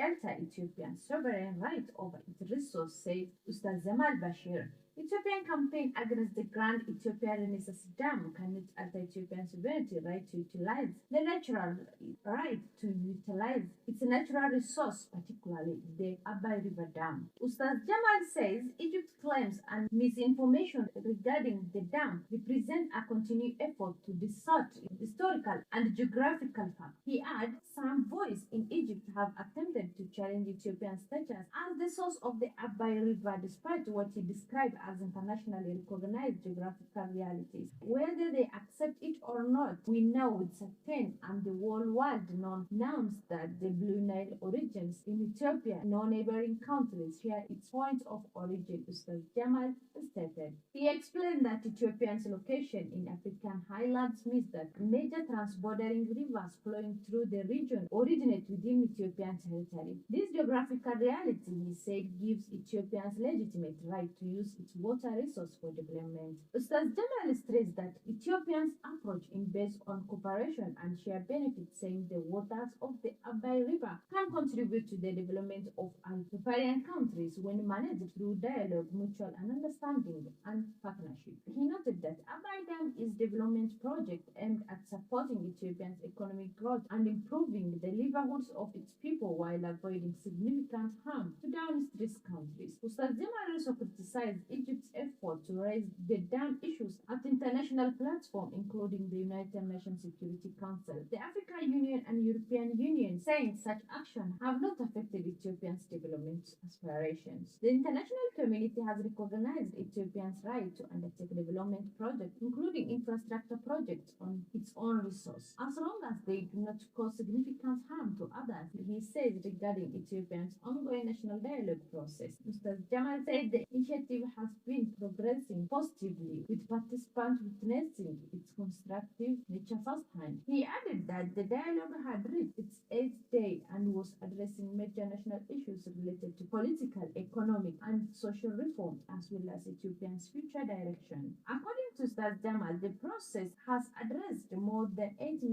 alter Ethiopia's sovereign right over its resource, said Ustaz Jamal Bashir. Ethiopian campaign against the Grand Ethiopia Renaissance Dam cannot alter Ethiopian sovereignty right to utilize the natural right to utilize its natural resource, particularly the Abai River Dam. Ustaz Jamal says Egypt's claims and misinformation regarding the dam represent a continued effort to distort historical and geographical facts. He adds some voices in Egypt have attempted to challenge Ethiopian status as the source of the Abai River despite what he described as internationally recognized geographical realities. Whether they accept it or not, we know with certainty and the worldwide knows that the Blue Nile origins in Ethiopia, no neighboring countries share its point of origin, Ustaz Jamal stated. He explained that Ethiopia's location in African highlands means that major transbordering rivers flowing through the region originate within Ethiopian territory. This geographical reality, he said, gives Ethiopians legitimate right to use its water resource for development. Ustaz Jamal stressed that Ethiopians' approach is based on cooperation and shared benefits, saying the waters of the Abai River can contribute to the development of riparian countries when managed through dialogue, mutual understanding, and partnership. He noted that Abai Dam is a development project aimed at supporting Ethiopia's economic growth and improving the livelihoods of its people while avoiding significant harm to downstream countries. Ustaz Jamal also criticized Egypt's effort to raise the dam issues at international platforms, including the United Nations Security Council, the African Union, and European Union, saying such action have not affected Ethiopia's development aspirations. The international community has recognized Ethiopia's right to undertake development projects, including infrastructure projects on its own resource, as long as they do not cause significant harm to others, he said regarding Ethiopia's ongoing national dialogue process. Mr. Jamal said the initiative has been progressing positively, with participants witnessing its constructive nature firsthand. He added that the dialogue had reached its eighth day and was addressing major national issues related to political, economic, and social reform, as well as Ethiopia's future direction. According to Ustaz Jamal, the process has addressed more than 8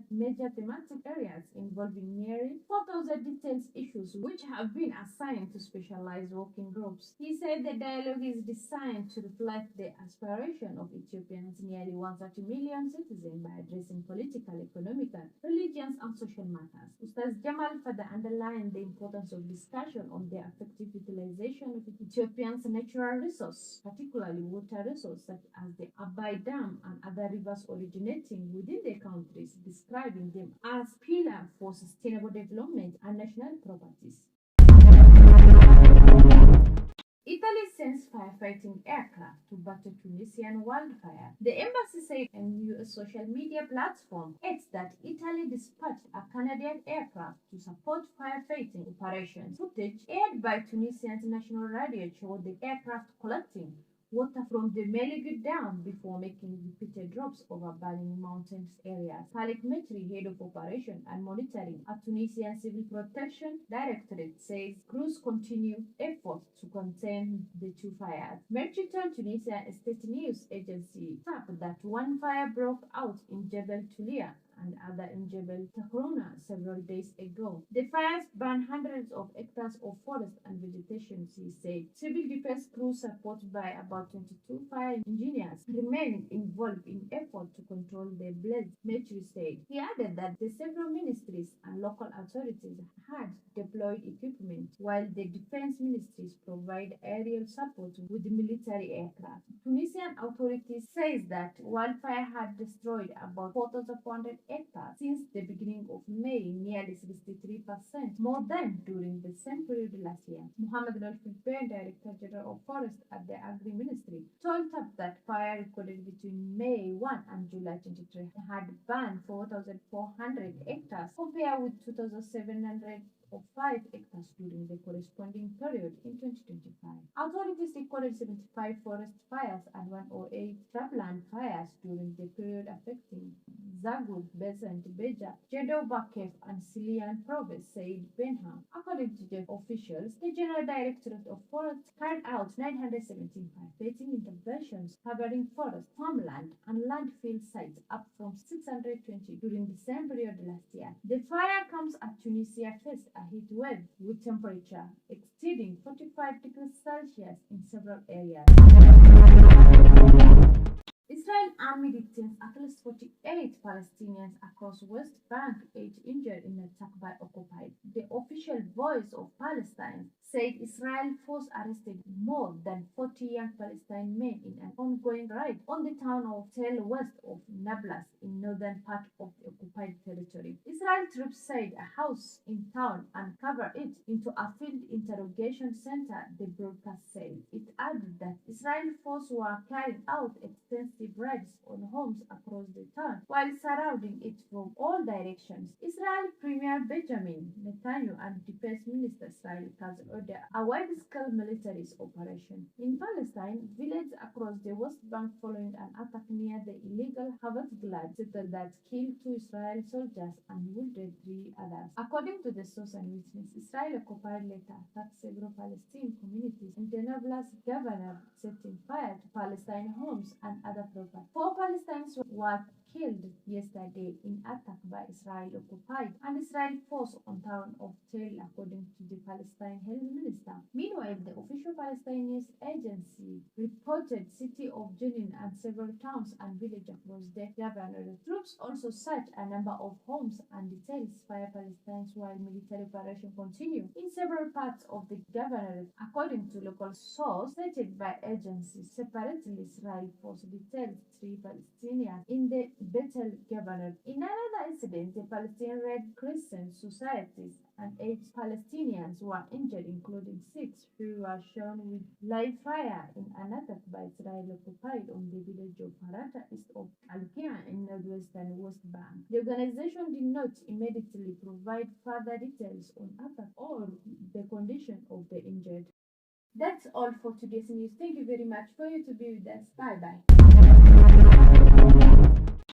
major thematic areas involving nearly 4,000 detailed issues, which have been assigned to specialized working groups. He said the dialogue is designed to reflect the aspiration of Ethiopians' nearly 130 million citizens by addressing political, economic, religious, and social matters. Ustaz Jamal further underlined the importance of discussion on the effective utilization of Ethiopia's natural resources, particularly water resources such as the Abai Dam and other rivers originating within the countries, describing them as pillars for sustainable development and national properties. Italy sends firefighting aircraft to battle Tunisian wildfire. The embassy said on US social media platform X that Italy dispatched a Canadian aircraft to support firefighting operations. Footage aired by Tunisia's national radio showed the aircraft collecting water from the Meligu Dam before making repeated drops over burning mountainous areas. Khalid Metri, head of operation and monitoring at Tunisian Civil Protection Directorate, says crews continue efforts to contain the two fires. Metri told Tunisian state news agency TAP that one fire broke out in Jebel Tulia and other in Jebel Takrona several days ago. The fires burned hundreds of hectares of forest and vegetation, he said. Civil defense crews supported by about 22 fire engineers remain involved in effort to control the blaze, Metri said. He added that the several ministries and local authorities had deployed equipment, while the defense ministries provide aerial support with military aircraft. Tunisian authorities says that wildfire had destroyed about 4,400 hectares since the beginning of May, nearly 63% more than during the same period last year. Mohamed Al-Fibben, Director General of Forest at the Agri-Ministry, told TAP that fire recorded between May 1 and July 23 had burned 4,400 hectares compared with 2,700 of 5 hectares during the corresponding period in 2025. Authorities recorded 75 forest fires and 108 shrubland fires during the period affecting Zagud, Besant, Beja, Jeddah, Kef, and Silian province, said Benham. According to the officials, the General Directorate of Forests carried out 917 firefighting interventions covering forest, farmland, and landfill sites, up from 620 during the same period last year. The fire comes at Tunisia first a heat wave with temperature exceeding 45 degrees Celsius in several areas. Israel army detains at least 48 Palestinians across West Bank, 8 injured in attack by occupied. The official voice of Palestine said Israel force arrested more than 40 young Palestinian men in an ongoing raid on the town of Tel west of Nablus in northern part of the occupied territory. Israel troops said a house in town and converted it into a field interrogation center, the broadcast said. It added that Israeli forces were carrying out extensive raids on homes across the town while surrounding it from all directions. Israeli Premier Benjamin Netanyahu and Defense Minister Israel Katz ordered a wide-scale military operation in Palestine villages across the West Bank following an attack near the illegal Havat Gilad city that killed 2 Israeli soldiers and wounded 3 others. According to the source and witness, Israel occupied later attacked several Palestinian communities and the Nablus governor setting fire to Palestinian homes and other property. 4 Palestinians were killed yesterday in attack by Israel occupied and Israel force on town of Tel, according to the Palestinian health minister. Meanwhile, the official Palestinian news agency reported city of Jenin and several towns and villages across the governor. Troops also searched a number of homes and details 5 Palestinians while military operations continue in several parts of the governorate, according to local source stated by agencies. Separately, Israel force detailed 3 Palestinians in the Bethel governorate. In another incident, the Palestinian Red Crescent societies and 8 Palestinians were injured, including 6 who were shown with live fire in an attack by Israel occupied on the village of Harata east of Al-Qia in northwestern West Bank. The organization did not immediately provide further details on attack or the condition of the injured. That's all for today's news. Thank you very much for you to be with us. Bye bye.